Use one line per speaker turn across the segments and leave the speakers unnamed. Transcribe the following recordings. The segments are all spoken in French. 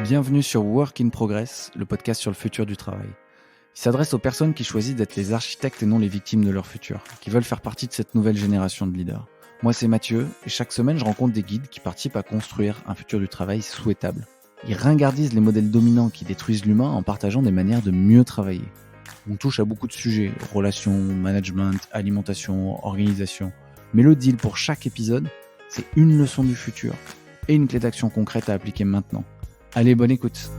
Bienvenue sur Work in Progress, le podcast sur le futur du travail. Il s'adresse aux personnes qui choisissent d'être les architectes et non les victimes de leur futur, qui veulent faire partie de cette nouvelle génération de leaders. Moi, c'est Mathieu, et chaque semaine, je rencontre des guides qui participent à construire un futur du travail souhaitable. Ils ringardisent les modèles dominants qui détruisent l'humain en partageant des manières de mieux travailler. On touche à beaucoup de sujets, relations, management, alimentation, organisation. Mais le deal pour chaque épisode, c'est une leçon du futur et une clé d'action concrète à appliquer maintenant. Allez, bonne écoute.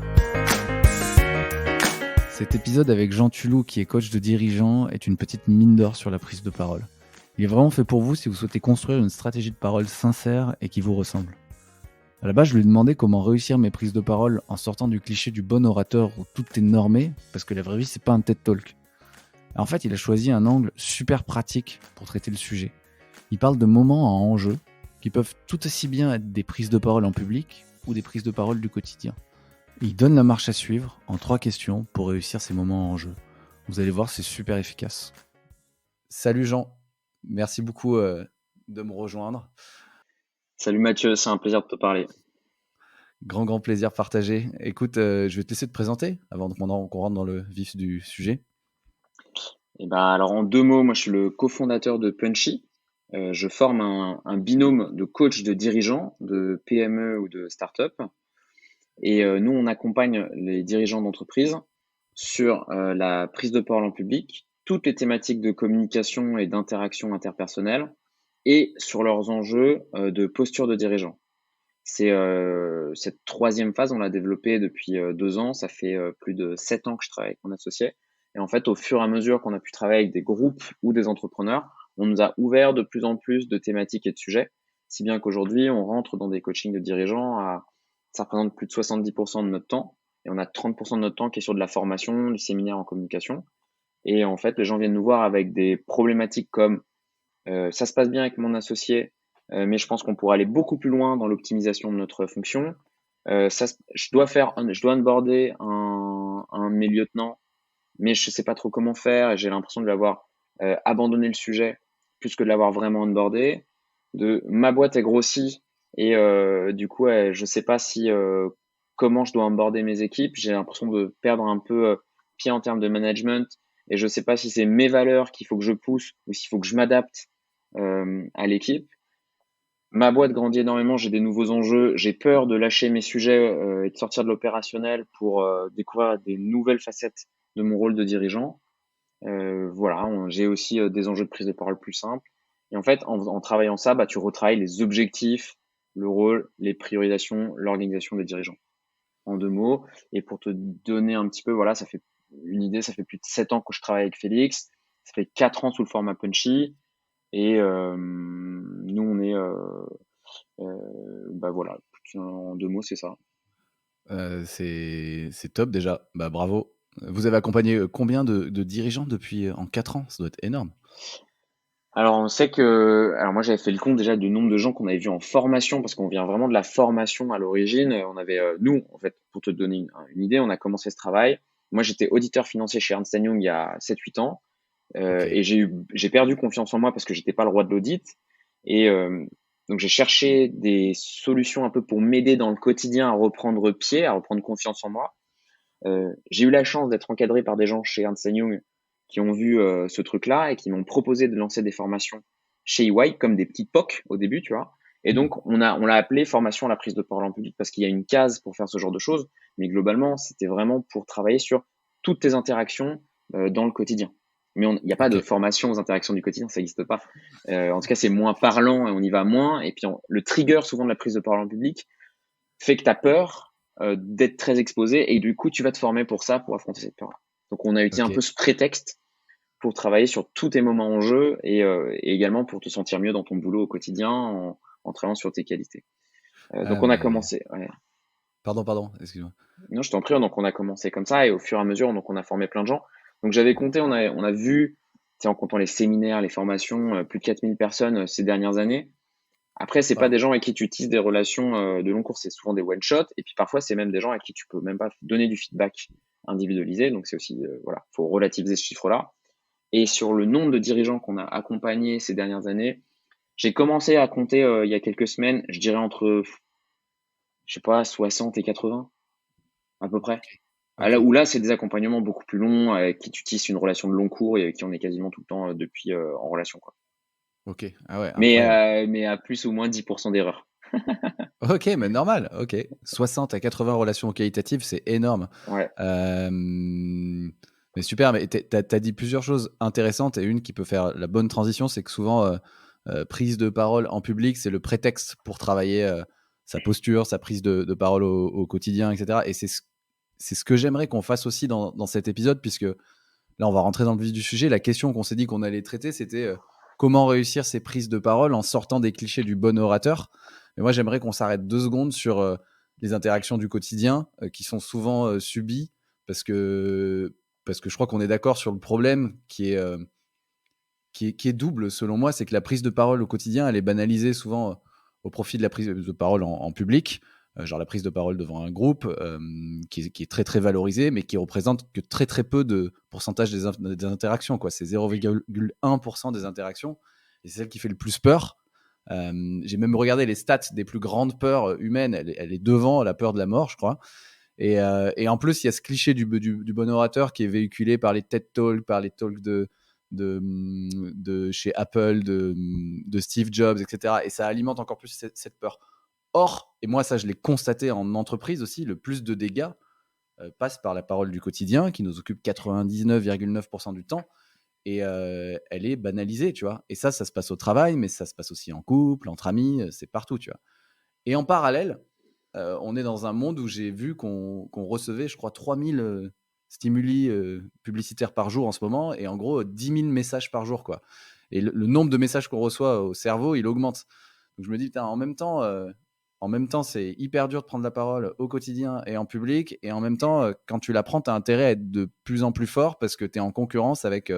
Cet épisode avec Jean Tulou, qui est coach de dirigeants, est une petite mine d'or sur la prise de parole. Il est vraiment fait pour vous si vous souhaitez construire une stratégie de parole sincère et qui vous ressemble. À la base, je lui ai demandé comment réussir mes prises de parole en sortant du cliché du bon orateur où tout est normé, parce que la vraie vie, c'est pas un TED Talk. Et en fait, il a choisi un angle super pratique pour traiter le sujet. Il parle de moments à enjeu qui peuvent tout aussi bien être des prises de parole en public ou des prises de parole du quotidien. Et il donne la marche à suivre en 3 questions pour réussir ces moments en jeu. Vous allez voir, c'est super efficace. Salut Jean, merci beaucoup de me rejoindre.
Salut Mathieu, c'est un plaisir de te parler.
Grand plaisir partagé. Écoute, je vais te laisser te présenter avant qu'on rentre dans le vif du sujet.
Alors en 2 mots, moi je suis le cofondateur de Punchy. Je forme un binôme de coachs de dirigeants de PME ou de start-up. Et nous, on accompagne les dirigeants d'entreprise sur la prise de parole en public, toutes les thématiques de communication et d'interaction interpersonnelle et sur leurs enjeux de posture de dirigeant. C'est cette 3e phase, on l'a développée depuis 2 ans. Ça fait plus de 7 ans que je travaille avec mon associé. Et en fait, au fur et à mesure qu'on a pu travailler avec des groupes ou des entrepreneurs, on nous a ouvert de plus en plus de thématiques et de sujets, si bien qu'aujourd'hui, on rentre dans des coachings de dirigeants. Ça représente plus de 70% de notre temps. Et on a 30% de notre temps qui est sur de la formation, du séminaire en communication. Et en fait, les gens viennent nous voir avec des problématiques comme ça se passe bien avec mon associé, mais je pense qu'on pourrait aller beaucoup plus loin dans l'optimisation de notre fonction. Je dois onboarder un de mes lieutenants, mais je sais pas trop comment faire et j'ai l'impression de lui avoir abandonné le sujet plus que de l'avoir vraiment onboardé. Ma boîte est grossie et du coup, je sais pas si comment je dois onboarder mes équipes. J'ai l'impression de perdre un peu pied en termes de management et je sais pas si c'est mes valeurs qu'il faut que je pousse ou s'il faut que je m'adapte à l'équipe. Ma boîte grandit énormément, j'ai des nouveaux enjeux, j'ai peur de lâcher mes sujets et de sortir de l'opérationnel pour découvrir des nouvelles facettes de mon rôle de dirigeant. Voilà, j'ai aussi des enjeux de prise de parole plus simples. Et en fait, en travaillant ça, tu retravailles les objectifs, le rôle, les priorisations, l'organisation des dirigeants. En 2 mots. Et pour te donner un petit peu, voilà, ça fait une idée, ça fait plus de 7 ans que je travaille avec Félix. Ça fait 4 ans sous le format Punchy. Et nous, on est, voilà, en 2 mots, c'est ça.
C'est top déjà, bravo. Vous avez accompagné combien de dirigeants depuis en 4 ans? Ça doit être énorme.
Alors, on sait que, alors moi, j'avais fait le compte déjà du nombre de gens qu'on avait vu en formation, parce qu'on vient vraiment de la formation à l'origine. On avait, nous, en fait, pour te donner une idée, on a commencé ce travail. Moi, j'étais auditeur financier chez Ernst Young il y a 7-8 ans.
Okay.
Et j'ai perdu confiance en moi parce que j'étais pas le roi de l'audit. Et donc j'ai cherché des solutions un peu pour m'aider dans le quotidien à reprendre pied, à reprendre confiance en moi. J'ai eu la chance d'être encadré par des gens chez Ernst Young qui ont vu ce truc-là et qui m'ont proposé de lancer des formations chez EY comme des petits POC au début, tu vois. Et donc on l'a appelé formation à la prise de parole en public parce qu'il y a une case pour faire ce genre de choses, mais globalement c'était vraiment pour travailler sur toutes tes interactions dans le quotidien. Mais il n'y a pas de formation aux interactions du quotidien, ça n'existe pas. En tout cas, c'est moins parlant et on y va moins. Et puis, le trigger souvent de la prise de parole en public fait que tu as peur d'être très exposé et du coup, tu vas te former pour ça, pour affronter cette peur-là. Donc, on a utilisé un peu ce prétexte pour travailler sur tous tes moments en jeu et également pour te sentir mieux dans ton boulot au quotidien en travaillant sur tes qualités. Donc, on a commencé. Ouais.
Pardon, excuse-moi.
Non, je t'en prie. Donc, on a commencé comme ça et au fur et à mesure, donc, on a formé plein de gens. Donc, j'avais compté, on a vu, en comptant les séminaires, les formations, plus de 4000 personnes ces dernières années. Après, c'est pas des gens avec qui tu utilises des relations de long cours, c'est souvent des one-shot. Et puis parfois, c'est même des gens à qui tu peux même pas donner du feedback individualisé. Donc, c'est aussi, voilà, faut relativiser ce chiffre-là. Et sur le nombre de dirigeants qu'on a accompagnés ces dernières années, j'ai commencé à compter il y a quelques semaines, je dirais entre, je sais pas, 60 et 80. à peu près.
Ok.
Là
Ok.
où là, c'est des accompagnements beaucoup plus longs, avec qui tu tisses une relation de long cours et avec qui on est quasiment tout le temps depuis en relation, quoi.
Ok. Ah ouais, incroyable.
Mais à plus ou moins 10% d'erreurs.
Ok, mais normal. Ok. 60 à 80 relations qualitatives, c'est énorme.
Ouais.
Euh, mais super, mais t'as dit plusieurs choses intéressantes et une qui peut faire la bonne transition, c'est que souvent, prise de parole en public, c'est le prétexte pour travailler sa posture, sa prise de parole au quotidien, etc. Et c'est ce que j'aimerais qu'on fasse aussi dans cet épisode, puisque là, on va rentrer dans le vif du sujet. La question qu'on s'est dit qu'on allait traiter, c'était comment réussir ces prises de parole en sortant des clichés du bon orateur. Et moi, j'aimerais qu'on s'arrête 2 secondes sur les interactions du quotidien qui sont souvent subies parce que, parce que je crois qu'on est d'accord sur le problème qui est double selon moi, c'est que la prise de parole au quotidien, elle est banalisée souvent au profit de la prise de parole en public, genre la prise de parole devant un groupe qui est très très valorisée, mais qui représente que très très peu de pourcentage des interactions, quoi. C'est 0,1% des interactions, et c'est celle qui fait le plus peur. J'ai même regardé les stats des plus grandes peurs humaines, elle est devant la peur de la mort, je crois. Et en plus, il y a ce cliché du bon orateur qui est véhiculé par les TED Talks, par les talks de chez Apple, de Steve Jobs, etc. Et ça alimente encore plus cette peur. Or, et moi ça je l'ai constaté en entreprise aussi, le plus de dégâts passe par la parole du quotidien qui nous occupe 99,9% du temps et elle est banalisée, tu vois. Et ça se passe au travail, mais ça se passe aussi en couple, entre amis, c'est partout, tu vois. Et en parallèle, on est dans un monde où j'ai vu qu'on recevait, je crois, 3000 stimuli publicitaires par jour en ce moment, et en gros, 10 000 messages par jour, quoi. Et le nombre de messages qu'on reçoit au cerveau, il augmente. Donc je me dis, putain, en même temps, c'est hyper dur de prendre la parole au quotidien et en public, et en même temps, quand tu la prends, tu as intérêt à être de plus en plus fort parce que tu es en concurrence avec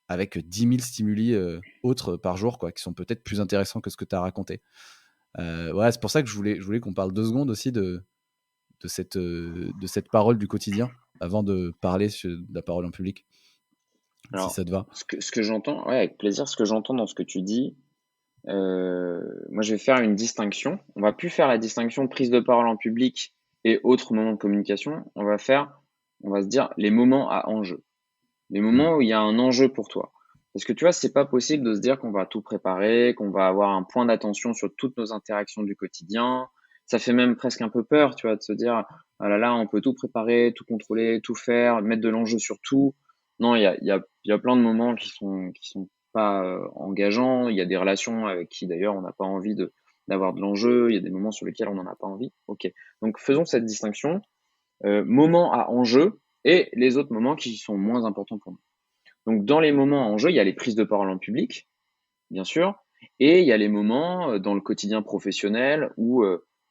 10 000 stimuli autres par jour, quoi, qui sont peut-être plus intéressants que ce que tu as raconté. Ouais, c'est pour ça que je voulais qu'on parle 2 secondes aussi de cette parole du quotidien avant de parler de la parole en public, si
Alors,
ça te va.
ce que j'entends, ouais, avec plaisir, ce que j'entends dans ce que tu dis, moi je vais faire une distinction. On va plus faire la distinction prise de parole en public et autres moments de communication. On va se dire les moments à enjeu. Les
Hmm.
moments où il y a un enjeu pour toi. Parce que tu vois, c'est pas possible de se dire qu'on va tout préparer, qu'on va avoir un point d'attention sur toutes nos interactions du quotidien. Ça fait même presque un peu peur, tu vois, de se dire, ah là là, on peut tout préparer, tout contrôler, tout faire, mettre de l'enjeu sur tout. Non, il y a plein de moments qui sont pas engageants. Il y a des relations avec qui d'ailleurs on n'a pas envie d'avoir de l'enjeu. Il y a des moments sur lesquels on n'en a pas envie. Ok. Donc faisons cette distinction. Moments à enjeu et les autres moments qui sont moins importants pour nous. Donc, dans les moments en jeu, il y a les prises de parole en public, bien sûr, et il y a les moments dans le quotidien professionnel où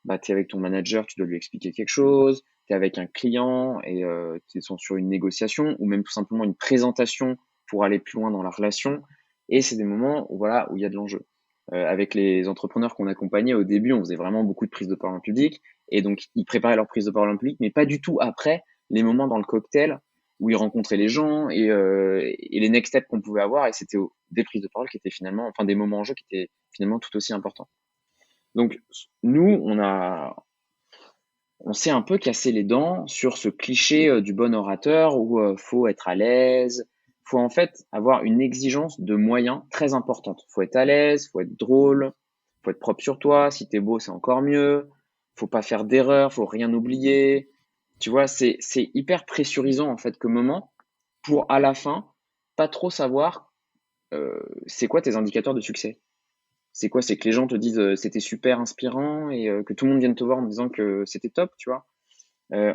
bah, tu es avec ton manager, tu dois lui expliquer quelque chose, tu es avec un client et tu es sur une négociation ou même tout simplement une présentation pour aller plus loin dans la relation. Et c'est des moments où, voilà, où il y a de l'enjeu. Avec les entrepreneurs qu'on accompagnait au début, on faisait vraiment beaucoup de prises de parole en public et donc ils préparaient leur prise de parole en public, mais pas du tout après les moments dans le cocktail où ils rencontraient les gens et les next steps qu'on pouvait avoir et c'était des prises de parole qui étaient finalement, enfin des moments en jeu qui étaient finalement tout aussi importants. Donc nous, on s'est un peu cassé les dents sur ce cliché du bon orateur où faut être à l'aise, faut en fait avoir une exigence de moyens très importante. Faut être à l'aise, faut être drôle, faut être propre sur toi. Si t'es beau, c'est encore mieux. Faut pas faire d'erreur, faut rien oublier. Tu vois, c'est hyper pressurisant en fait comme moment pour à la fin pas trop savoir c'est quoi tes indicateurs de succès. C'est quoi? C'est que les gens te disent c'était super inspirant et que tout le monde vienne te voir en disant que c'était top, tu vois.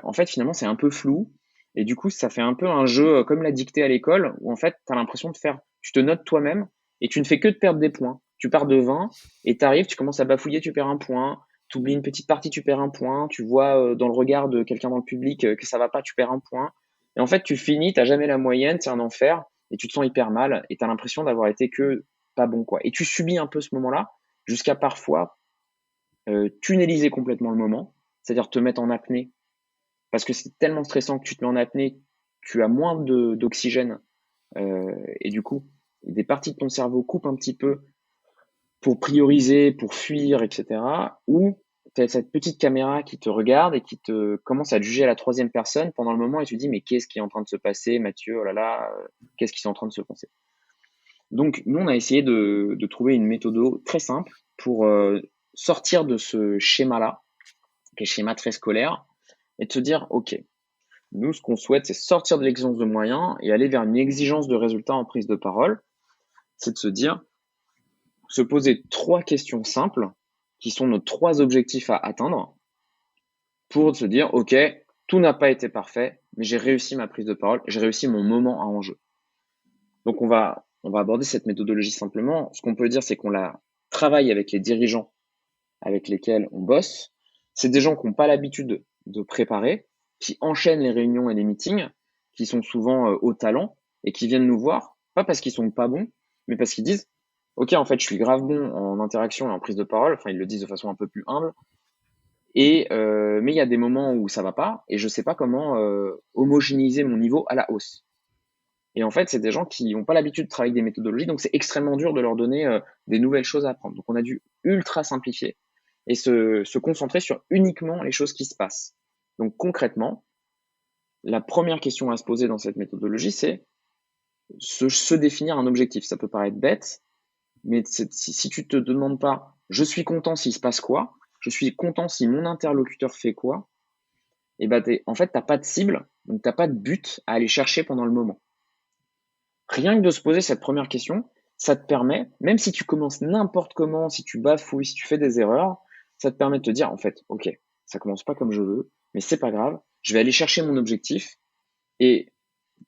En fait, finalement, c'est un peu flou. Et du coup, ça fait un peu un jeu comme la dictée à l'école, où en fait, tu as l'impression de faire, tu te notes toi-même et tu ne fais que de perdre des points. Tu pars de 20 et tu arrives, tu commences à bafouiller, tu perds un point. Tu oublies une petite partie, tu perds un point. Tu vois dans le regard de quelqu'un dans le public que ça va pas, tu perds un point. Et en fait, tu finis, t'as jamais la moyenne, c'est un enfer et tu te sens hyper mal et tu as l'impression d'avoir été que pas bon, quoi. Et tu subis un peu ce moment-là jusqu'à parfois tunneliser complètement le moment, c'est-à-dire te mettre en apnée parce que c'est tellement stressant que tu te mets en apnée, tu as moins d'oxygène et du coup, des parties de ton cerveau coupent un petit peu pour prioriser, pour fuir, etc. Ou as cette petite caméra qui te regarde et qui te commence à te juger à la troisième personne pendant le moment et tu te dis, mais qu'est-ce qui est en train de se passer, Mathieu? Oh là là, qu'est-ce qu'ils sont en train de se penser? Donc, nous, on a essayé de trouver une méthode très simple pour sortir de ce schéma-là, qui est schéma très scolaire, et de se dire, OK, nous, ce qu'on souhaite, c'est sortir de l'exigence de moyens et aller vers une exigence de résultats en prise de parole. C'est de se dire, se poser 3 questions simples, qui sont nos 3 objectifs à atteindre, pour se dire, OK, tout n'a pas été parfait, mais j'ai réussi ma prise de parole, j'ai réussi mon moment à enjeu. Donc, on va aborder cette méthodologie simplement. Ce qu'on peut dire, c'est qu'on la travaille avec les dirigeants avec lesquels on bosse. C'est des gens qui n'ont pas l'habitude de préparer, qui enchaînent les réunions et les meetings, qui sont souvent au talent et qui viennent nous voir, pas parce qu'ils sont pas bons, mais parce qu'ils disent, OK, en fait, je suis grave bon en interaction et en prise de parole. Enfin, ils le disent de façon un peu plus humble. Et mais il y a des moments où ça va pas et je sais pas comment homogénéiser mon niveau à la hausse. Et en fait, c'est des gens qui n'ont pas l'habitude de travailler avec des méthodologies, donc c'est extrêmement dur de leur donner des nouvelles choses à apprendre. Donc on a dû ultra simplifier et se concentrer sur uniquement les choses qui se passent. Donc concrètement, la première question à se poser dans cette méthodologie, c'est se définir un objectif. Ça peut paraître bête, mais si tu te demandes pas, je suis content s'il se passe quoi, je suis content si mon interlocuteur fait quoi, et ben en fait, t'as pas de cible, donc t'as pas de but à aller chercher pendant le moment. Rien que de se poser cette première question, ça te permet, même si tu commences n'importe comment, si tu bafouilles, si tu fais des erreurs, ça te permet de te dire, en fait, OK, ça commence pas comme je veux, mais c'est pas grave, je vais aller chercher mon objectif. Et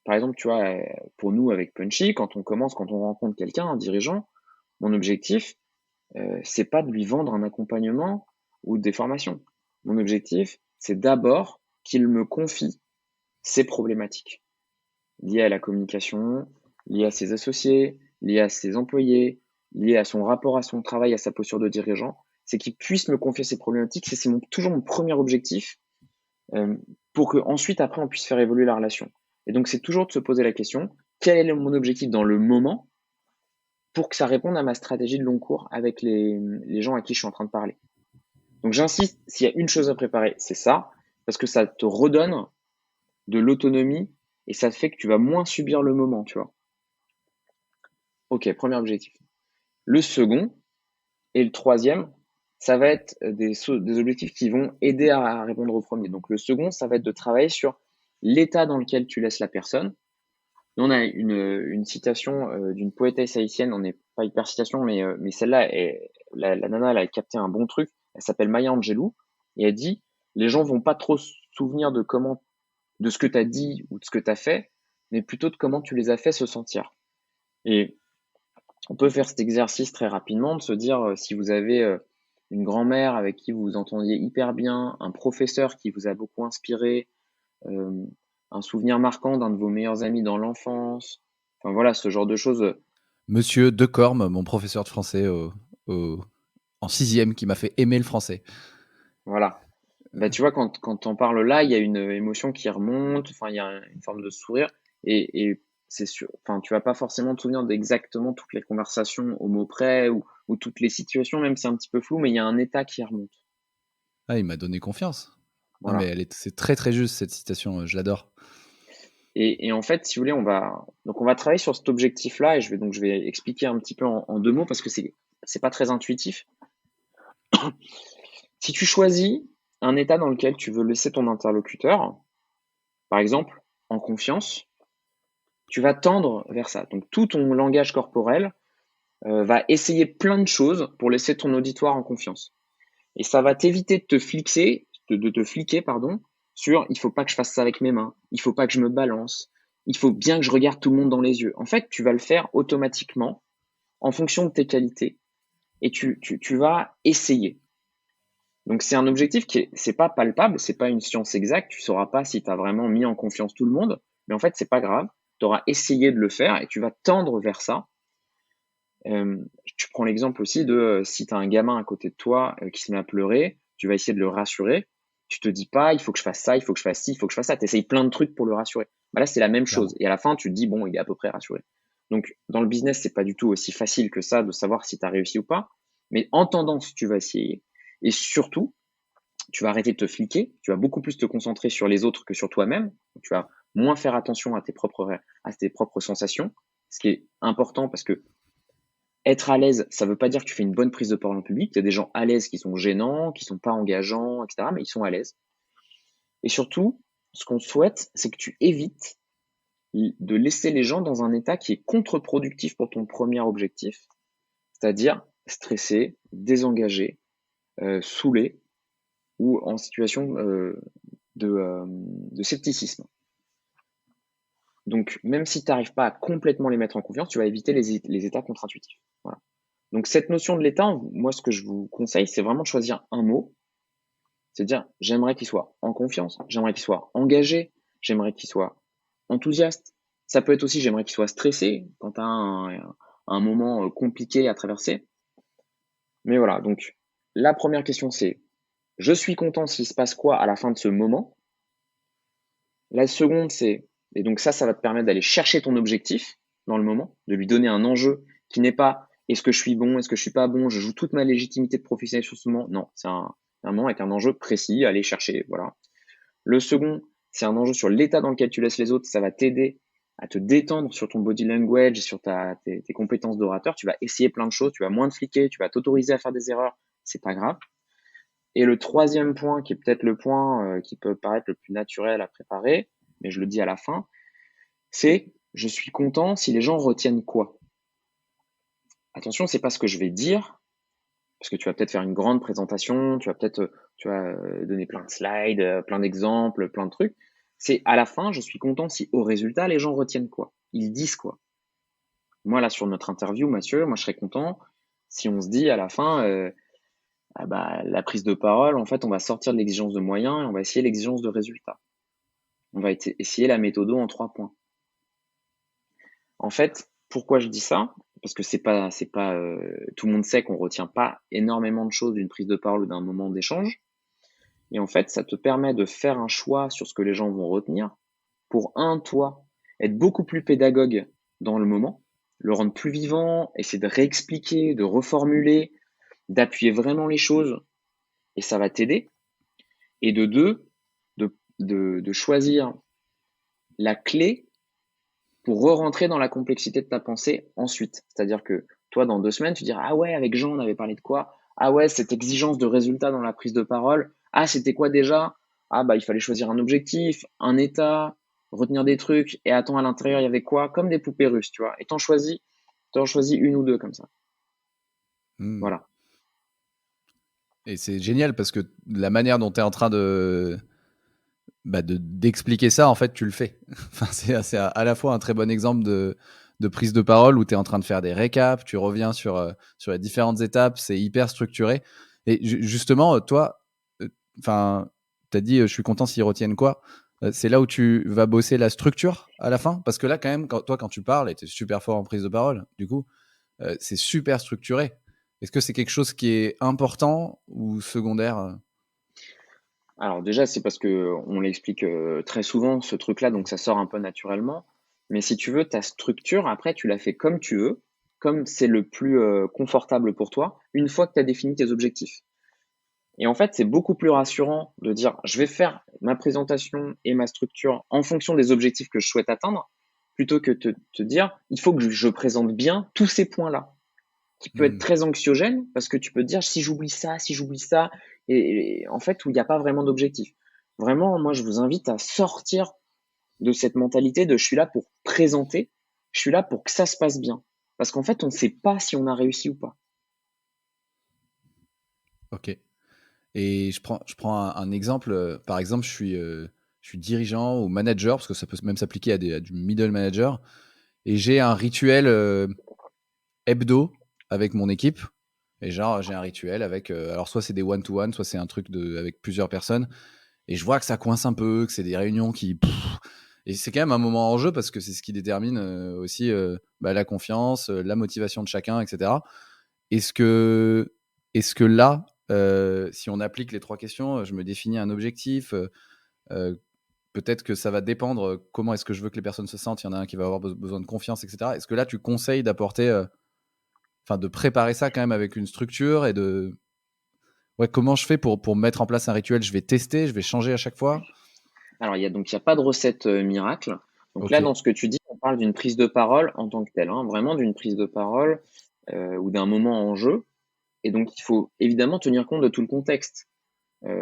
par exemple, tu vois, pour nous avec Punchy, quand on rencontre quelqu'un, un dirigeant, mon objectif, c'est pas de lui vendre un accompagnement ou des formations. Mon objectif, c'est d'abord qu'il me confie ses problématiques liées à la communication, liées à ses associés, liées à ses employés, liées à son rapport à son travail, à sa posture de dirigeant. C'est qu'il puisse me confier ses problématiques. C'est toujours mon premier objectif pour que ensuite, après, on puisse faire évoluer la relation. Et donc, c'est toujours de se poser la question, quel est mon objectif dans le moment pour que ça réponde à ma stratégie de long cours avec les gens à qui je suis en train de parler. Donc j'insiste, s'il y a une chose à préparer, c'est ça, parce que ça te redonne de l'autonomie et ça fait que tu vas moins subir le moment, tu vois. Ok, premier objectif. Le second et le troisième, ça va être des objectifs qui vont aider à répondre au premier. Donc le second, ça va être de travailler sur l'état dans lequel tu laisses la personne. Nous, on a une citation d'une poétesse haïtienne, on n'est pas hyper citation, mais celle-là, la nana, elle a capté un bon truc. Elle s'appelle Maya Angelou et elle dit, les gens vont pas trop se souvenir de ce que tu as dit ou de ce que tu as fait, mais plutôt de comment tu les as fait se sentir. Et on peut faire cet exercice très rapidement, de se dire, si vous avez une grand-mère avec qui vous vous entendiez hyper bien, un professeur qui vous a beaucoup inspiré, un souvenir marquant d'un de vos meilleurs amis dans l'enfance, enfin voilà, ce genre de choses.
Monsieur Decorme, mon professeur de français en 6e, qui m'a fait aimer le français.
Voilà. Bah, tu vois, quand t'en parles là, il y a une émotion qui remonte, enfin, il y a une forme de sourire, et c'est sûr, enfin, tu vas pas forcément te souvenir d'exactement toutes les conversations au mot près ou toutes les situations, même si c'est un petit peu flou, mais il y a un état qui remonte.
Ah, il m'a donné confiance. Non,
Voilà.
mais c'est très très juste cette citation, je l'adore.
Et en fait, si vous voulez, on va travailler sur cet objectif-là, et je vais expliquer un petit peu en 2 mots parce que c'est pas très intuitif. Si tu choisis un état dans lequel tu veux laisser ton interlocuteur, par exemple, en confiance, tu vas tendre vers ça. Donc tout ton langage corporel va essayer plein de choses pour laisser ton auditoire en confiance. Et ça va t'éviter de te fixer, de te fliquer, pardon, sur il faut pas que je fasse ça avec mes mains, il faut pas que je me balance, il faut bien que je regarde tout le monde dans les yeux. En fait, tu vas le faire automatiquement en fonction de tes qualités et tu vas essayer. Donc c'est un objectif c'est pas palpable, c'est pas une science exacte, tu sauras pas si tu as vraiment mis en confiance tout le monde, mais en fait c'est pas grave, tu auras essayé de le faire et tu vas tendre vers ça. Tu prends l'exemple aussi de si tu as un gamin à côté de toi qui se met à pleurer, tu vas essayer de le rassurer. Tu te dis pas, il faut que je fasse ça, il faut que je fasse ci, il faut que je fasse ça. Tu essayes plein de trucs pour le rassurer. Bah là, c'est la même
Clairement.
chose. Et à la fin, tu te dis, bon, il est à peu près rassuré. Donc, dans le business, c'est pas du tout aussi facile que ça de savoir si tu as réussi ou pas. Mais en tendance, tu vas essayer. Et surtout, tu vas arrêter de te fliquer, tu vas beaucoup plus te concentrer sur les autres que sur toi-même. Tu vas moins faire attention à tes propres sensations, ce qui est important parce que être à l'aise, ça veut pas dire que tu fais une bonne prise de parole en public. Il y a des gens à l'aise qui sont gênants, qui sont pas engageants, etc., mais ils sont à l'aise. Et surtout, ce qu'on souhaite, c'est que tu évites de laisser les gens dans un état qui est contre-productif pour ton premier objectif, c'est-à-dire stressé, désengagé, saoulé ou en situation de scepticisme. Donc, même si tu n'arrives pas à complètement les mettre en confiance, tu vas éviter les états contre-intuitifs. Voilà. Donc, cette notion de l'état, moi, ce que je vous conseille, c'est vraiment de choisir un mot. C'est de dire, j'aimerais qu'il soit en confiance, j'aimerais qu'il soit engagé, j'aimerais qu'il soit enthousiaste. Ça peut être aussi, j'aimerais qu'il soit stressé quand tu as un moment compliqué à traverser. Mais voilà, donc la première question, c'est, je suis content s'il se passe quoi à la fin de ce moment. La seconde, c'est, et donc ça va te permettre d'aller chercher ton objectif dans le moment, de lui donner un enjeu qui n'est pas est-ce que je suis bon, est-ce que je suis pas bon, je joue toute ma légitimité de professionnel sur ce moment. Non, c'est un moment avec un enjeu précis, aller chercher, voilà. Le second, c'est un enjeu sur l'état dans lequel tu laisses les autres, ça va t'aider à te détendre sur ton body language, sur tes compétences d'orateur, tu vas essayer plein de choses, tu vas moins te fliquer, tu vas t'autoriser à faire des erreurs, c'est pas grave. Et le troisième point, qui est peut-être le point qui peut paraître le plus naturel à préparer, mais je le dis à la fin, c'est je suis content si les gens retiennent quoi. Attention, c'est pas ce que je vais dire, parce que tu vas peut-être faire une grande présentation, tu vas peut-être donner plein de slides, plein d'exemples, plein de trucs. C'est à la fin, je suis content si au résultat, les gens retiennent quoi. Ils disent quoi. Moi, là, sur notre interview, Mathieu, moi, je serais content si on se dit à la fin, la prise de parole, en fait, on va sortir de l'exigence de moyens et on va essayer l'exigence de résultats. On va essayer la méthode en 3 points. En fait, pourquoi je dis ça? Parce que c'est pas tout le monde sait qu'on retient pas énormément de choses d'une prise de parole ou d'un moment d'échange. Et en fait, ça te permet de faire un choix sur ce que les gens vont retenir pour toi, être beaucoup plus pédagogue dans le moment, le rendre plus vivant, essayer de réexpliquer, de reformuler, d'appuyer vraiment les choses et ça va t'aider. Et de deux, de choisir la clé pour re-rentrer dans la complexité de ta pensée ensuite. C'est-à-dire que toi, dans 2 semaines, tu diras, ah ouais, avec Jean, on avait parlé de quoi? Ah ouais, cette exigence de résultat dans la prise de parole. Ah, c'était quoi déjà? Ah bah, il fallait choisir un objectif, un état, retenir des trucs, et attends, à l'intérieur, il y avait quoi? Comme des poupées russes, tu vois. Et t'en choisis une ou deux comme ça. Voilà.
Et c'est génial parce que la manière dont tu es en train d'expliquer ça, en fait, tu le fais. Enfin, c'est à la fois un très bon exemple de prise de parole où tu es en train de faire des récaps, tu reviens sur les différentes étapes, c'est hyper structuré. Et justement, toi, enfin, tu as dit, je suis content s'ils retiennent quoi. C'est là où tu vas bosser la structure à la fin. Parce que là, quand même, quand tu parles, et tu es super fort en prise de parole, du coup, c'est super structuré. Est-ce que c'est quelque chose qui est important ou secondaire?
Alors déjà, c'est parce que on l'explique très souvent, ce truc-là, donc ça sort un peu naturellement. Mais si tu veux, ta structure, après, tu la fais comme tu veux, comme c'est le plus confortable pour toi, une fois que tu as défini tes objectifs. Et en fait, c'est beaucoup plus rassurant de dire, je vais faire ma présentation et ma structure en fonction des objectifs que je souhaite atteindre, plutôt que te dire, il faut que je présente bien tous ces points-là qui peut être très anxiogène parce que tu peux te dire si j'oublie ça, et en fait où il n'y a pas vraiment d'objectif. Vraiment, moi je vous invite à sortir de cette mentalité de je suis là pour présenter, je suis là pour que ça se passe bien. Parce qu'en fait, on ne sait pas si on a réussi ou pas.
Ok. Et je prends un exemple. Par exemple, je suis dirigeant ou manager, parce que ça peut même s'appliquer à du middle manager. Et j'ai un rituel hebdo avec mon équipe. Et genre, j'ai un rituel avec. Alors, soit c'est des one-to-one, soit c'est un truc avec plusieurs personnes. Et je vois que ça coince un peu, que c'est des réunions qui. Et c'est quand même un moment en jeu parce que c'est ce qui détermine aussi la confiance, la motivation de chacun, etc. Est-ce que, est-ce que là, si on applique les 3 questions, je me définis un objectif, peut-être que ça va dépendre comment est-ce que je veux que les personnes se sentent. Il y en a un qui va avoir besoin de confiance, etc. Est-ce que là, tu conseilles d'apporter, de préparer ça quand même avec une structure et Ouais, comment je fais pour mettre en place un rituel? Je vais tester, je vais changer à chaque fois?
Alors, il y a pas de recette miracle. Donc là,
OK.
dans ce que tu dis, on parle d'une prise de parole en tant que telle, hein, vraiment d'une prise de parole ou d'un moment en jeu. Et donc, il faut évidemment tenir compte de tout le contexte.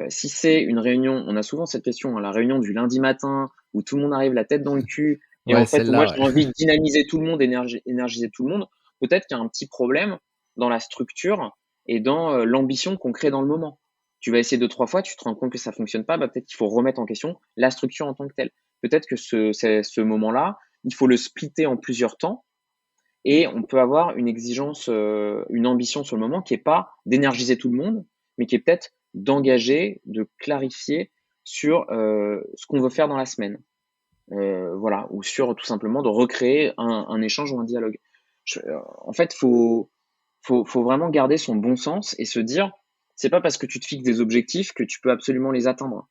Si c'est une réunion, on a souvent cette question, hein, la réunion du lundi matin où tout le monde arrive la tête dans le cul et en
Ouais,
fait, moi,
celle-là,
j'ai
ouais.
envie de dynamiser tout le monde, énergiser tout le monde. Peut-être qu'il y a un petit problème dans la structure et dans l'ambition qu'on crée dans le moment. Tu vas essayer deux, trois fois, tu te rends compte que ça fonctionne pas, bah, peut-être qu'il faut remettre en question la structure en tant que telle. Peut-être que ce moment-là, il faut le splitter en plusieurs temps et on peut avoir une exigence, une ambition sur le moment qui est pas d'énergiser tout le monde, mais qui est peut-être d'engager, de clarifier sur ce qu'on veut faire dans la semaine. Voilà, ou sur tout simplement de recréer un échange ou un dialogue. En fait, faut vraiment garder son bon sens et se dire, c'est pas parce que tu te fixes des objectifs que tu peux absolument les atteindre.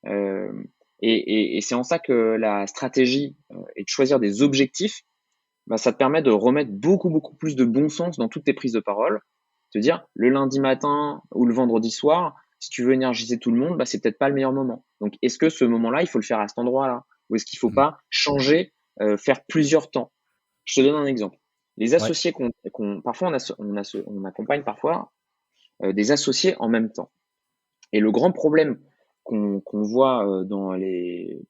Euh, et c'est en ça que la stratégie est de choisir des objectifs, bah, ça te permet de remettre beaucoup plus de bon sens dans toutes tes prises de parole. Te dire, le lundi matin ou le vendredi soir, si tu veux énergiser tout le monde, bah, c'est peut-être pas le meilleur moment. Donc, est-ce que ce moment-là, il faut le faire à cet endroit-là? Ou est-ce qu'il faut
Mmh.
pas changer, faire plusieurs temps? Je te donne un exemple. Les
Ouais.
associés parfois on accompagne parfois des associés en même temps. Et le grand problème qu'on voit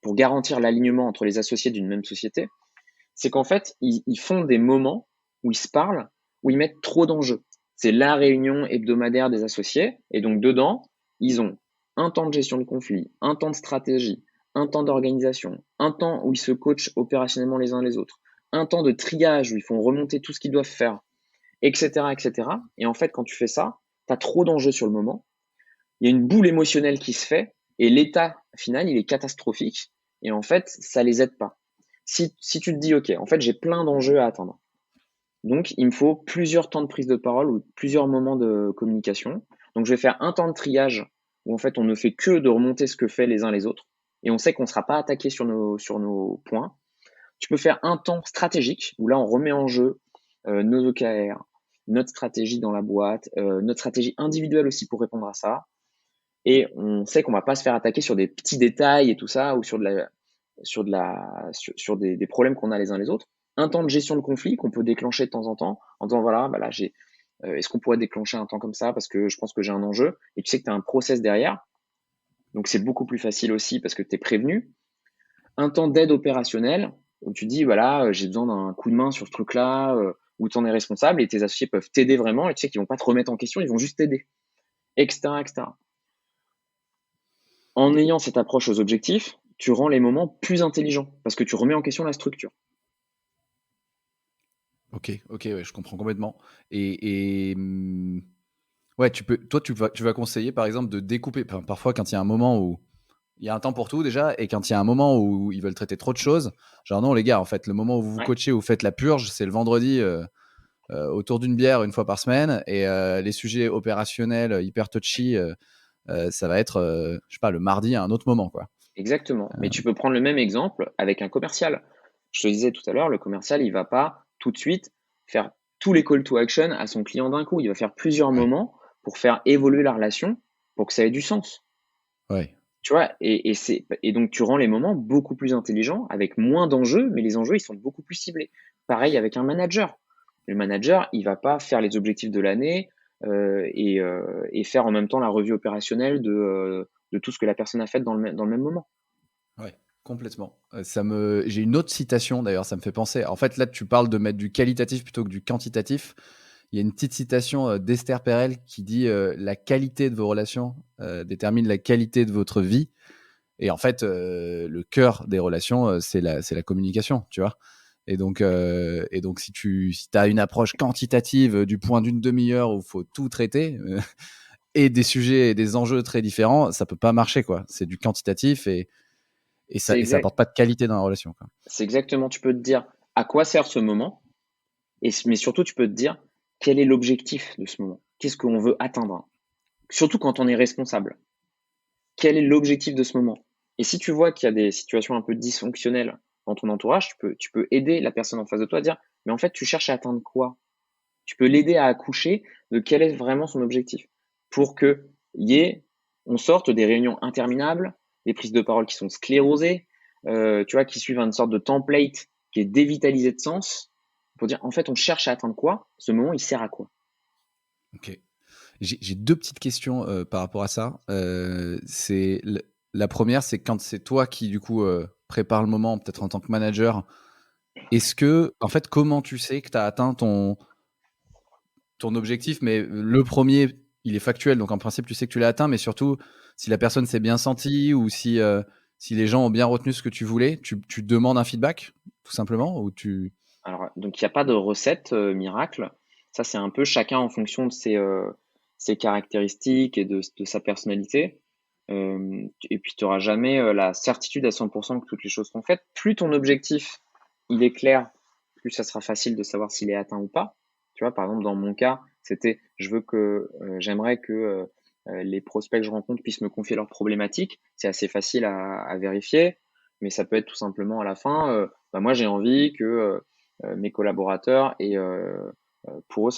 pour garantir l'alignement entre les associés d'une même société, c'est qu'en fait, ils font des moments où ils se parlent, où ils mettent trop d'enjeux. C'est la réunion hebdomadaire des associés, et donc dedans, ils ont un temps de gestion de conflit, un temps de stratégie, un temps d'organisation, un temps où ils se coachent opérationnellement les uns les autres, un temps de triage où ils font remonter tout ce qu'ils doivent faire, etc., etc. Et en fait, quand tu fais ça, tu as trop d'enjeux sur le moment. Il y a une boule émotionnelle qui se fait, et l'état final, il est catastrophique, et en fait, ça les aide pas. Si tu te dis, OK, en fait, j'ai plein d'enjeux à atteindre. Donc, il me faut plusieurs temps de prise de parole ou plusieurs moments de communication. Donc, je vais faire un temps de triage où, en fait, on ne fait que de remonter ce que fait les uns les autres. Et on sait qu'on ne sera pas attaqué sur nos points. Tu peux faire un temps stratégique où là, on remet en jeu nos OKR, notre stratégie dans la boîte, notre stratégie individuelle aussi pour répondre à ça. Et on sait qu'on va pas se faire attaquer sur des petits détails et tout ça, ou sur des problèmes qu'on a les uns les autres. Un temps de gestion de conflit qu'on peut déclencher de temps en disant voilà, bah là est-ce qu'on pourrait déclencher un temps comme ça parce que je pense que j'ai un enjeu, et tu sais que tu as un process derrière, donc c'est beaucoup plus facile aussi parce que tu es prévenu. Un temps d'aide opérationnelle où tu dis voilà, j'ai besoin d'un coup de main sur ce truc-là, où tu en es responsable et tes associés peuvent t'aider vraiment, et tu sais qu'ils vont pas te remettre en question, ils vont juste t'aider, etc., etc. En ayant cette approche aux objectifs, tu rends les moments plus intelligents parce que tu remets en question la structure.
OK, OK, ouais, je comprends complètement et ouais, toi, tu vas conseiller, par exemple, de découper parfois quand il y a un moment où il y a un temps pour tout déjà et quand il y a un moment où ils veulent traiter trop de choses, genre: «Non les gars, en fait, le moment où vous vous
Ouais,
coachez, où vous faites la purge, c'est le vendredi, autour d'une bière une fois par semaine et les sujets opérationnels, hyper touchy, ça va être, je sais pas, le mardi à un autre moment, quoi».
exactement. Mais tu peux prendre le même exemple avec un commercial. Je te disais tout à l'heure, le commercial, il va pas tout de suite faire tous les call to action à son client d'un coup. Il va faire plusieurs
Ouais,
moments pour faire évoluer la relation, pour que ça ait du sens.
ouais,
Tu vois, et donc tu rends les moments beaucoup plus intelligents avec moins d'enjeux, mais les enjeux, ils sont beaucoup plus ciblés. Pareil avec un manager. Le manager, il va pas faire les objectifs de l'année et faire en même temps la revue opérationnelle de tout ce que la personne a fait dans le même moment.
ouais, complètement. J'ai une autre citation d'ailleurs, ça me fait penser. En fait, là, tu parles de mettre du qualitatif plutôt que du quantitatif. Il y a une petite citation d'Esther Perel qui dit la qualité de vos relations détermine la qualité de votre vie. Et en fait, le cœur des relations, c'est la communication, tu vois. Et donc si tu as une approche quantitative du point d'une demi-heure où il faut tout traiter, et des sujets et des enjeux très différents, ça peut pas marcher, quoi. C'est du quantitatif et
C'est
ça
exact,
apporte pas de qualité dans la relation, quoi.
c'est exactement, tu peux te dire à quoi sert ce moment, mais surtout tu peux te dire quel est l'objectif de ce moment. Qu'est-ce qu'on veut atteindre? Surtout quand on est responsable. Quel est l'objectif de ce moment? Et si tu vois qu'il y a des situations un peu dysfonctionnelles dans ton entourage, tu peux aider la personne en face de toi à dire, mais en fait, tu cherches à atteindre quoi? Tu peux l'aider à accoucher de quel est vraiment son objectif pour que on sorte des réunions interminables, des prises de parole qui sont sclérosées, tu vois, qui suivent une sorte de template qui est dévitalisé de sens, pour dire, en fait, on cherche à atteindre quoi? Ce moment, il sert à quoi?
Ok. J'ai deux petites questions par rapport à ça. La première, c'est quand c'est toi qui, du coup, prépare le moment, peut-être en tant que manager, en fait, comment tu sais que tu as atteint ton objectif? Mais le premier, il est factuel, donc en principe, tu sais que tu l'as atteint, mais surtout, si la personne s'est bien sentie ou si les gens ont bien retenu ce que tu voulais, tu demandes un feedback, tout simplement, ou tu...
Alors, donc il n'y a pas de recette miracle. Ça, c'est un peu chacun en fonction de ses caractéristiques et de sa personnalité. Et puis, tu n'auras jamais la certitude à 100% que toutes les choses sont faites. Plus ton objectif, il est clair, plus ça sera facile de savoir s'il est atteint ou pas. Tu vois, par exemple, dans mon cas, c'était, j'aimerais que les prospects que je rencontre puissent me confier leurs problématiques. C'est assez facile à vérifier, mais ça peut être tout simplement à la fin, bah, moi j'ai envie que mes collaborateurs pour eux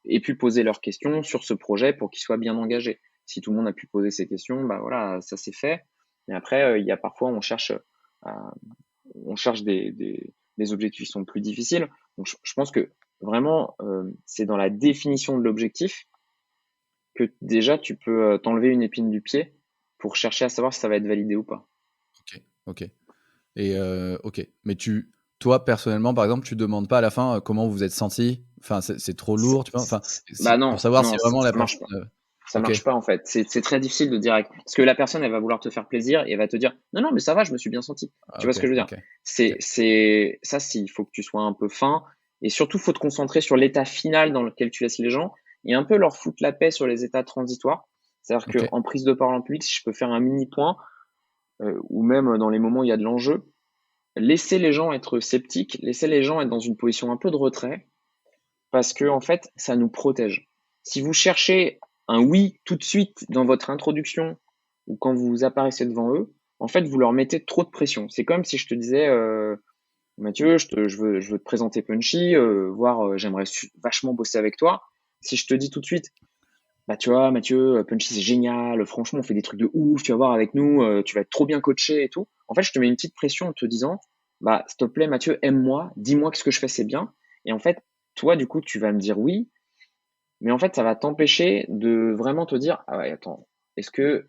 aient pu poser leurs questions sur ce projet pour qu'ils soient bien engagés. Si tout le monde a pu poser ses questions, bah voilà, ça c'est fait. Et après, il y a parfois on cherche des objectifs qui sont plus difficiles. Donc je pense que vraiment, c'est dans la définition de l'objectif que déjà tu peux t'enlever une épine du pied pour chercher à savoir si ça va être validé ou pas.
Ok, ok. Et ok. Mais toi, personnellement, par exemple, tu demandes pas à la fin comment vous vous êtes senti. Enfin, c'est trop lourd, tu vois. Enfin,
Bah
pour
non,
savoir si
non,
vraiment la
ça marche
personne.
pas. Ça
Ok,
marche pas en fait. C'est très difficile de dire parce que la personne elle va vouloir te faire plaisir et elle va te dire non non mais ça va, je me suis bien senti. Tu vois
ok,
ce que je veux dire?
ok, ok.
C'est ça, il faut que tu sois un peu fin et surtout faut te concentrer sur l'état final dans lequel tu laisses les gens et un peu leur foutre la paix sur les états transitoires. C'est-à-dire
Ok.
qu'en prise de parole en public, si je peux faire un mini point ou même dans les moments où il y a de l'enjeu, laisser les gens être sceptiques, laisser les gens être dans une position un peu de retrait parce que en fait, ça nous protège. Si vous cherchez un oui tout de suite dans votre introduction ou quand vous apparaissez devant eux, en fait, vous leur mettez trop de pression. C'est comme si je te disais, Mathieu, je veux te présenter Punchy, j'aimerais vachement bosser avec toi. Si je te dis tout de suite, bah tu vois, Mathieu, Punchy c'est génial, franchement, on fait des trucs de ouf, tu vas voir avec nous, tu vas être trop bien coaché et tout. En fait, je te mets une petite pression en te disant, bah s'il te plaît, Mathieu, aime-moi, dis-moi que ce que je fais c'est bien. Et en fait, toi, du coup, tu vas me dire oui, mais en fait, ça va t'empêcher de vraiment te dire, ah ouais, attends, est-ce que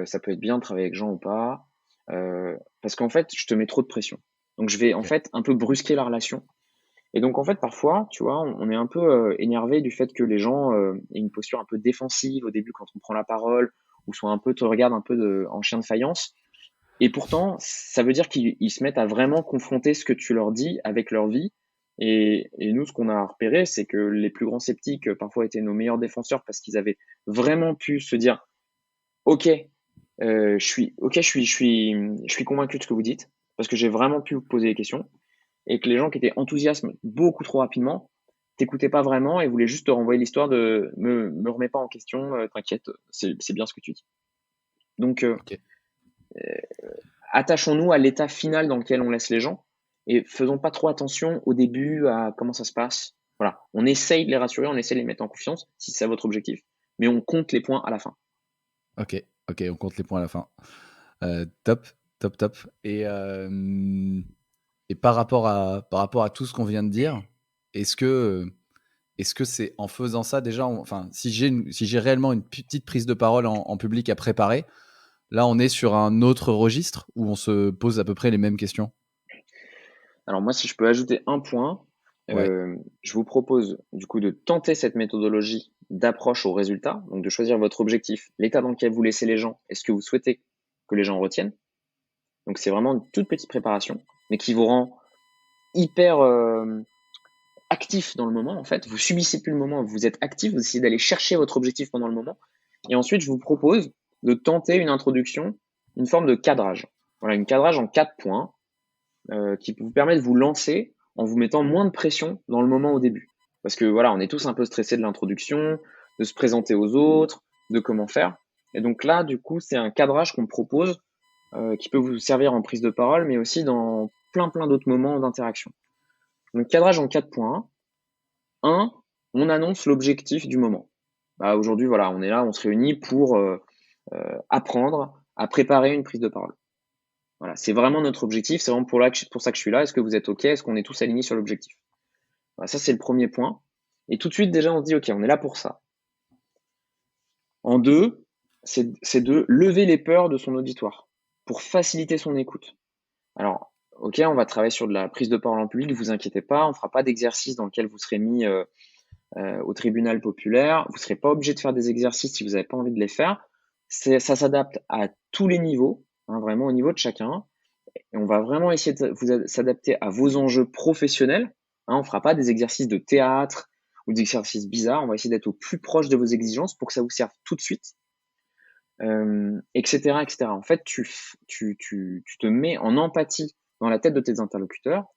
ça peut être bien de travailler avec Jean ou pas? Parce qu'en fait, je te mets trop de pression. Donc, je vais en
Ok.
fait un peu brusquer la relation. Et donc, en fait, parfois, tu vois, on est un peu énervé du fait que les gens aient une posture un peu défensive au début quand on prend la parole, ou soit un peu te regardent un peu en chien de faïence. Et pourtant, ça veut dire qu'ils se mettent à vraiment confronter ce que tu leur dis avec leur vie. Et nous, ce qu'on a repéré, c'est que les plus grands sceptiques, parfois, étaient nos meilleurs défenseurs parce qu'ils avaient vraiment pu se dire, OK, je suis convaincu de ce que vous dites parce que j'ai vraiment pu vous poser des questions. Et que les gens qui étaient enthousiastes beaucoup trop rapidement, t'écoutaient pas vraiment et voulaient juste te renvoyer l'histoire de me remets pas en question, t'inquiète, c'est bien ce que tu dis. Donc,
Ok.
attachons-nous à l'état final dans lequel on laisse les gens et faisons pas trop attention au début à comment ça se passe. Voilà, on essaye de les rassurer, on essaye de les mettre en confiance si c'est votre objectif, mais on compte les points à la fin.
Ok. Ok. On compte les points à la fin. Top. Top. Top. Et par rapport à tout ce qu'on vient de dire, est-ce que est-ce que c'est en faisant ça déjà, enfin, si j'ai réellement une petite prise de parole en public à préparer, là, on est sur un autre registre où on se pose à peu près les mêmes questions?
Alors moi, si je peux ajouter un point,
Ouais.
je vous propose du coup de tenter cette méthodologie d'approche au résultat, donc de choisir votre objectif, l'état dans lequel vous laissez les gens et ce que vous souhaitez que les gens retiennent. Donc c'est vraiment une toute petite préparation, mais qui vous rend hyper actif dans le moment en fait. Vous subissez plus le moment, vous êtes actif, vous essayez d'aller chercher votre objectif pendant le moment. Et ensuite, je vous propose de tenter une introduction, une forme de cadrage. Voilà, une cadrage en 4 points qui vous permet de vous lancer en vous mettant moins de pression dans le moment au début. Parce que voilà, on est tous un peu stressés de l'introduction, de se présenter aux autres, de comment faire. Et donc là, du coup, c'est un cadrage qu'on propose qui peut vous servir en prise de parole, mais aussi dans plein d'autres moments d'interaction. Donc cadrage en 4 points. 1, on annonce l'objectif du moment. bah, aujourd'hui, voilà, on est là, on se réunit pour apprendre à préparer une prise de parole. Voilà, c'est vraiment notre objectif, c'est vraiment pour ça que je suis là. Est-ce que vous êtes OK? Est-ce qu'on est tous alignés sur l'objectif? Voilà, ça, c'est le premier point. Et tout de suite, déjà, on se dit, OK, on est là pour ça. En deux, c'est de lever les peurs de son auditoire pour faciliter son écoute. Alors, OK, on va travailler sur de la prise de parole en public, ne vous inquiétez pas, on ne fera pas d'exercice dans lequel vous serez mis au tribunal populaire. Vous ne serez pas obligé de faire des exercices si vous n'avez pas envie de les faire. Ça s'adapte à tous les niveaux, hein, vraiment au niveau de chacun. Et on va vraiment essayer de s'adapter à vos enjeux professionnels. Hein, on ne fera pas des exercices de théâtre ou des exercices bizarres. On va essayer d'être au plus proche de vos exigences pour que ça vous serve tout de suite, etc., etc. En fait, tu te mets en empathie dans la tête de tes interlocuteurs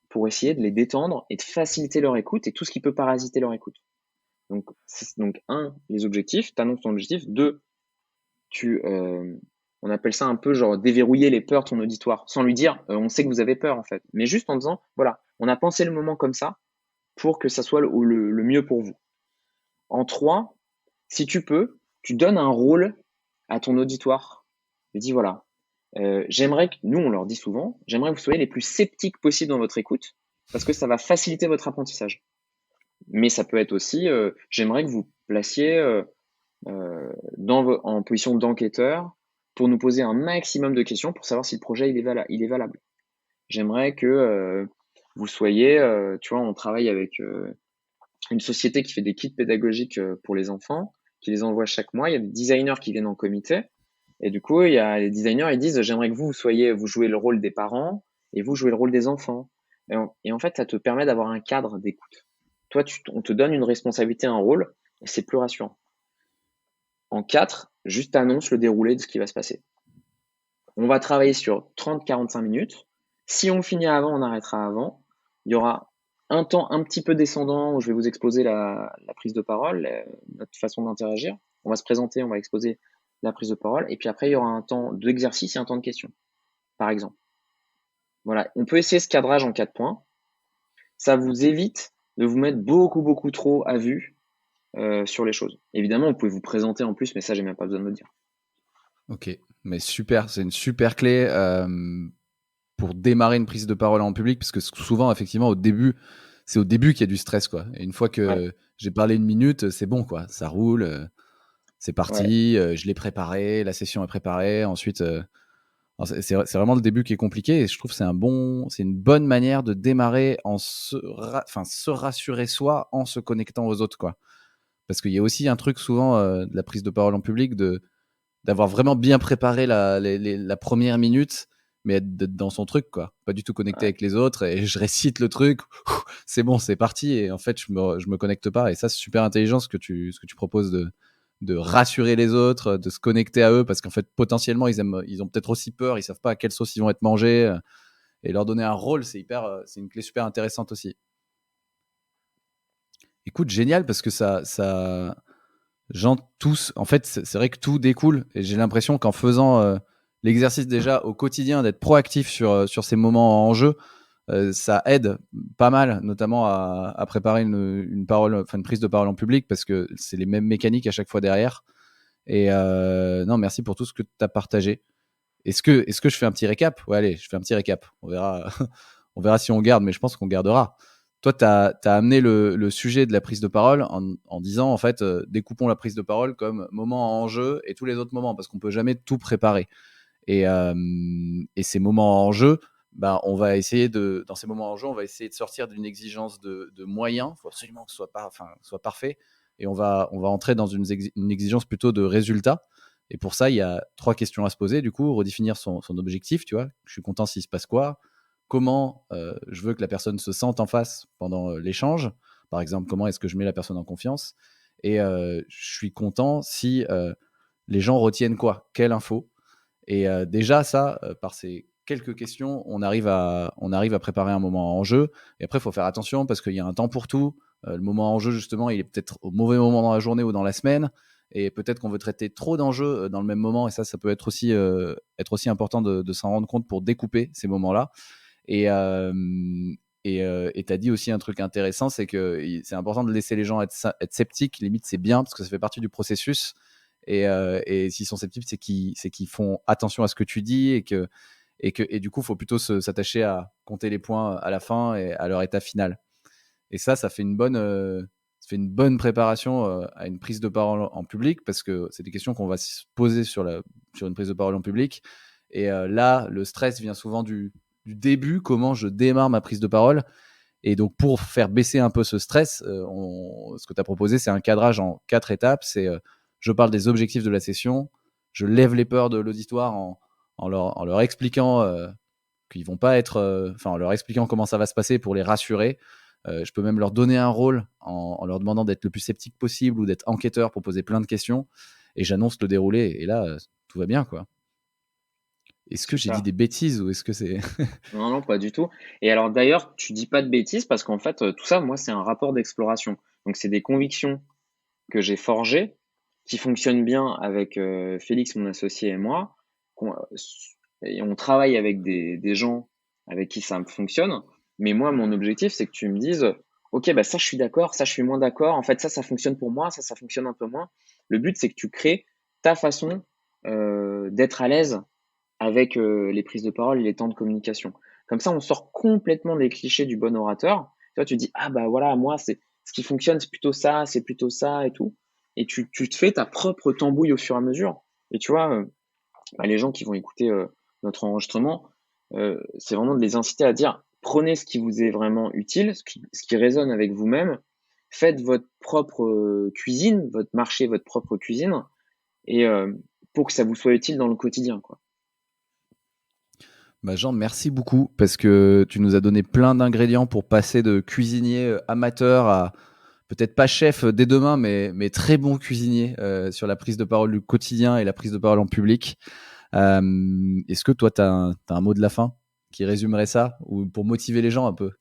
pour essayer de les détendre et de faciliter leur écoute et tout ce qui peut parasiter leur écoute. Donc, un, les objectifs, tu annonces ton objectif. Deux, on appelle ça un peu genre déverrouiller les peurs de ton auditoire, sans lui dire on sait que vous avez peur en fait, mais juste en disant voilà, on a pensé le moment comme ça pour que ça soit le mieux pour vous. En trois, si tu peux, tu donnes un rôle à ton auditoire. Tu dis voilà, j'aimerais que, nous on leur dit souvent, j'aimerais que vous soyez les plus sceptiques possible dans votre écoute, parce que ça va faciliter votre apprentissage. Mais ça peut être aussi, j'aimerais que vous placiez en position d'enquêteur pour nous poser un maximum de questions pour savoir si le projet il est valable. J'aimerais que vous soyez, tu vois, on travaille avec une société qui fait des kits pédagogiques pour les enfants, qui les envoie chaque mois. Il y a des designers qui viennent en comité. Et du coup, il y a les designers, ils disent, j'aimerais que vous jouez le rôle des parents et vous jouez le rôle des enfants. Et en fait, ça te permet d'avoir un cadre d'écoute. Toi, on te donne une responsabilité, un rôle, et c'est plus rassurant. En 4, juste annonce le déroulé de ce qui va se passer. On va travailler sur 30-45 minutes. Si on finit avant, on arrêtera avant. Il y aura un temps un petit peu descendant où je vais vous exposer la prise de parole, notre façon d'interagir. On va se présenter, on va exposer la prise de parole. Et puis après, il y aura un temps d'exercice et un temps de questions, par exemple. Voilà, on peut essayer ce cadrage en 4 points. Ça vous évite de vous mettre beaucoup trop à vue sur les choses. Évidemment, vous pouvez vous présenter en plus, mais ça, j'ai même pas besoin de le dire.
Ok, mais super, c'est une super clé pour démarrer une prise de parole en public, parce que souvent, effectivement, c'est au début qu'il y a du stress, quoi. Et une fois que j'ai parlé une minute, c'est bon, quoi. Ça roule, c'est parti, je l'ai préparé, la session est préparée. Ensuite, c'est vraiment le début qui est compliqué, et je trouve que c'est une bonne manière de démarrer se rassurer soi en se connectant aux autres, quoi. Parce qu'il y a aussi un truc souvent de la prise de parole en public d'avoir vraiment bien préparé la première minute, mais d'être dans son truc, quoi. Pas du tout connecté avec les autres, et je récite le truc, c'est bon, c'est parti, et en fait, je me connecte pas. Et ça, c'est super intelligent ce que tu proposes de rassurer les autres, de se connecter à eux, parce qu'en fait, potentiellement, ils ont peut-être aussi peur, ils savent pas à quelle sauce ils vont être mangés, et leur donner un rôle, c'est une clé super intéressante aussi. Écoute, génial, parce que en fait, c'est vrai que tout découle, et j'ai l'impression qu'en faisant l'exercice déjà au quotidien, d'être proactif sur ces moments en jeu, ça aide pas mal, notamment à préparer une prise de parole en public, parce que c'est les mêmes mécaniques à chaque fois derrière. Et non, merci pour tout ce que tu as partagé. Est-ce que je fais un petit récap? Ouais, allez, je fais un petit récap. On verra, on verra si on garde, mais je pense qu'on gardera. Toi, tu as amené le sujet de la prise de parole en disant, en fait, découpons la prise de parole comme moment en jeu et tous les autres moments, parce qu'on peut jamais tout préparer. Et ces moments en jeu, bah, dans ces moments en jeu, on va essayer de sortir d'une exigence de moyens. Il faut absolument que ce soit parfait. Et on va entrer dans une exigence plutôt de résultats. Et pour ça, il y a 3 questions à se poser. Du coup, redéfinir son objectif, tu vois. Je suis content s'il se passe quoi. Comment je veux que la personne se sente en face pendant l'échange. Par exemple, comment est-ce que je mets la personne en confiance. Et je suis content si les gens retiennent quoi. Quelle info. Et déjà, ça, par ces quelques questions, on arrive à préparer un moment en jeu. Et après, il faut faire attention, parce qu'il y a un temps pour tout. Le moment en jeu, justement, il est peut-être au mauvais moment dans la journée ou dans la semaine. Et peut-être qu'on veut traiter trop d'enjeux dans le même moment. Et ça peut être aussi important de s'en rendre compte pour découper ces moments-là. Et Et tu as dit aussi un truc intéressant, c'est que c'est important de laisser les gens être sceptiques. Limite, c'est bien parce que ça fait partie du processus. Et s'ils sont sceptiques, c'est qu'ils font attention à ce que tu dis et du coup, il faut plutôt s'attacher à compter les points à la fin et à leur état final. Et ça fait une bonne préparation à une prise de parole en public parce que c'est des questions qu'on va se poser sur une prise de parole en public. Et là, le stress vient souvent du début, comment je démarre ma prise de parole. Et donc, pour faire baisser un peu ce stress, ce que tu as proposé, c'est un cadrage en 4 étapes. C'est je parle des objectifs de la session, je lève les peurs de l'auditoire en leur expliquant qu'ils vont pas être, en leur expliquant comment ça va se passer pour les rassurer. Je peux même leur donner un rôle en leur demandant d'être le plus sceptique possible ou d'être enquêteur pour poser plein de questions. Et j'annonce le déroulé. Et là, tout va bien, quoi. Est-ce que
C'est
j'ai dit
ça.
des bêtises ou est-ce que c'est...
Non, non, pas du tout. Et alors d'ailleurs, tu dis pas de bêtises parce qu'en fait, tout ça, moi, c'est un rapport d'exploration. Donc c'est des convictions que j'ai forgées, qui fonctionnent bien avec Félix, mon associé et moi. Et on travaille avec des gens avec qui ça fonctionne. Mais moi, mon objectif, c'est que tu me dises, OK, bah ça, je suis d'accord, ça, je suis moins d'accord. En fait, ça fonctionne pour moi, ça fonctionne un peu moins. Le but, c'est que tu crées ta façon d'être à l'aise avec les prises de parole et les temps de communication. Comme ça, on sort complètement des clichés du bon orateur. Tu vois, tu dis, ah bah voilà, moi, c'est ce qui fonctionne, c'est plutôt ça et tout. Et tu te fais ta propre tambouille au fur et à mesure. Et tu vois, bah, les gens qui vont écouter notre enregistrement, c'est vraiment de les inciter à dire, prenez ce qui vous est vraiment utile, ce qui résonne avec vous-même, faites votre propre cuisine, votre marché, votre propre cuisine, et pour que ça vous soit utile dans le quotidien, quoi.
Bah Jean, merci beaucoup parce que tu nous as donné plein d'ingrédients pour passer de cuisinier amateur à peut-être pas chef dès demain, mais très bon cuisinier sur la prise de parole du quotidien et la prise de parole en public. Est-ce que toi, tu as un mot de la fin qui résumerait ça ou pour motiver les gens un peu?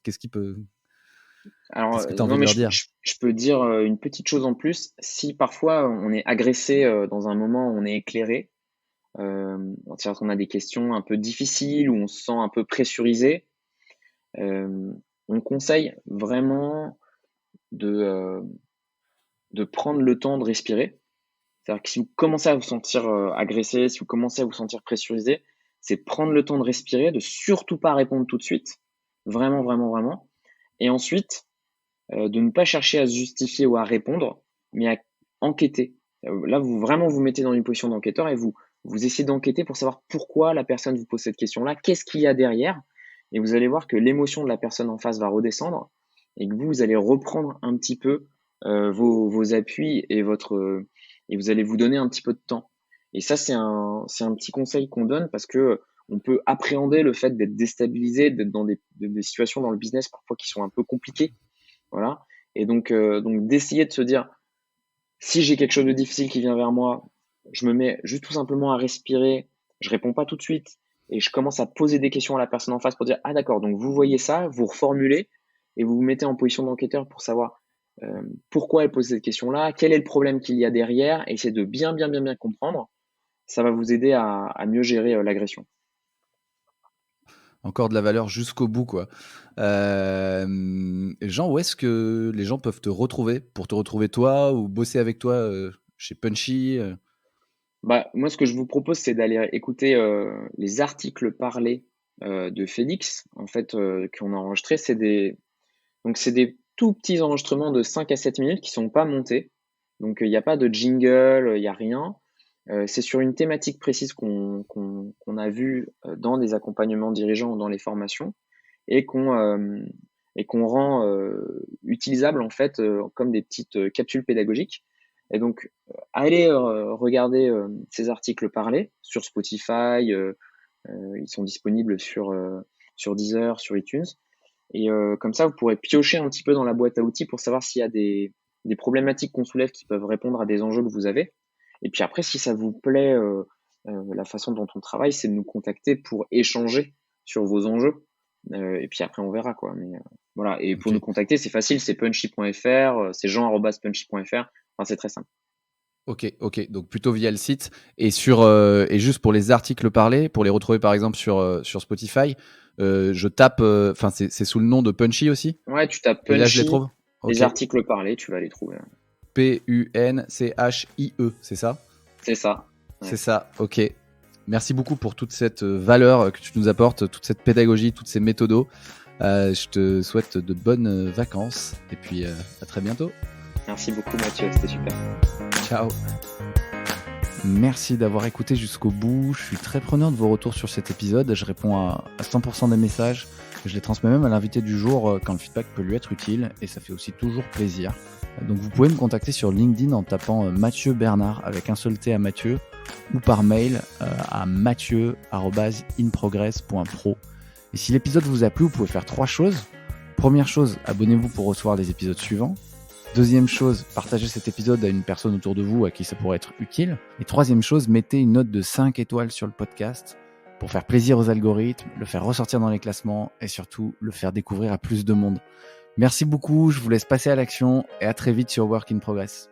Alors,
Qu'est-ce que tu as envie
non,
de
mais
leur dire?
je peux dire une petite chose en plus. Si parfois on est agressé dans un moment où on est éclairé, c'est-à-dire qu'on a des questions un peu difficiles, où on se sent un peu pressurisé, euh, on conseille vraiment de, euh, de prendre le temps de respirer. C'est-à-dire que si vous commencez à vous sentir agressé, si vous commencez à vous sentir pressurisé, c'est prendre le temps de respirer, de surtout pas répondre tout de suite. Vraiment, vraiment, vraiment. Et ensuite, de ne pas chercher à se justifier ou à répondre, mais à enquêter. Là, vous vraiment vous mettez dans une position d'enquêteur et vous essayez d'enquêter pour savoir pourquoi la personne vous pose cette question-là, qu'est-ce qu'il y a derrière, et vous allez voir que l'émotion de la personne en face va redescendre et que vous allez reprendre un petit peu vos appuis et vous allez vous donner un petit peu de temps. Et ça, c'est un petit conseil qu'on donne parce que on peut appréhender le fait d'être déstabilisé, d'être dans des situations dans le business parfois qui sont un peu compliquées. Voilà. Et donc d'essayer de se dire, si j'ai quelque chose de difficile qui vient vers moi, je me mets juste tout simplement à respirer, je réponds pas tout de suite, et je commence à poser des questions à la personne en face pour dire, ah d'accord, donc vous voyez ça, vous reformulez, et vous vous mettez en position d'enquêteur pour savoir pourquoi elle pose cette question-là, quel est le problème qu'il y a derrière, et essayer de bien, bien, bien, bien comprendre. Ça va vous aider à mieux gérer l'agression.
Encore de la valeur jusqu'au bout, quoi. Jean, où est-ce que les gens peuvent te retrouver pour te retrouver toi ou bosser avec toi chez Punchy
Bah, moi, ce que je vous propose, c'est d'aller écouter les articles parlés de Félix, en fait, qu'on a enregistrés. C'est des tout petits enregistrements de 5 à 7 minutes qui sont pas montés. Donc, il n'y a pas de jingle, il n'y a rien. C'est sur une thématique précise qu'on a vue dans des accompagnements dirigeants ou dans les formations et qu'on rend utilisable en fait comme des petites capsules pédagogiques. Et donc, allez regarder ces articles parlés sur Spotify, ils sont disponibles sur Deezer, sur iTunes. Et comme ça, vous pourrez piocher un petit peu dans la boîte à outils pour savoir s'il y a des problématiques qu'on soulève qui peuvent répondre à des enjeux que vous avez. Et puis après, si ça vous plaît, la façon dont on travaille, c'est de nous contacter pour échanger sur vos enjeux. Et puis après, on verra quoi. Mais voilà. Et pour
Ok,
nous contacter, c'est facile, c'est punchy.fr, c'est jean@punchy.fr. Enfin, c'est très simple.
ok. Donc plutôt via le site et juste pour les articles parlés, pour les retrouver par exemple sur Spotify, Je tape, enfin c'est sous le nom de Punchy aussi.
Ouais, tu tapes
Et là je les
Punchy,
trouve. Ok.
les articles parlés, tu vas les trouver.
Punchie, c'est ça?
C'est ça. Ouais.
C'est ça, ok. Merci beaucoup pour toute cette valeur que tu nous apportes, toute cette pédagogie, toutes ces méthodos. Je te souhaite de bonnes vacances et puis à très bientôt.
Merci beaucoup Mathieu, c'était super.
Ciao. Merci d'avoir écouté jusqu'au bout. Je suis très preneur de vos retours sur cet épisode. Je réponds à 100% des messages. Je les transmets même à l'invité du jour quand le feedback peut lui être utile et ça fait aussi toujours plaisir. Donc vous pouvez me contacter sur LinkedIn en tapant Mathieu Bernard avec un seul T à Mathieu ou par mail à mathieu@inprogress.pro. Et si l'épisode vous a plu, vous pouvez faire 3 choses. Première chose, abonnez-vous pour recevoir les épisodes suivants. Deuxième chose, partagez cet épisode à une personne autour de vous à qui ça pourrait être utile. Et troisième chose, mettez une note de 5 étoiles sur le podcast pour faire plaisir aux algorithmes, le faire ressortir dans les classements et surtout le faire découvrir à plus de monde. Merci beaucoup, je vous laisse passer à l'action et à très vite sur Work in Progress.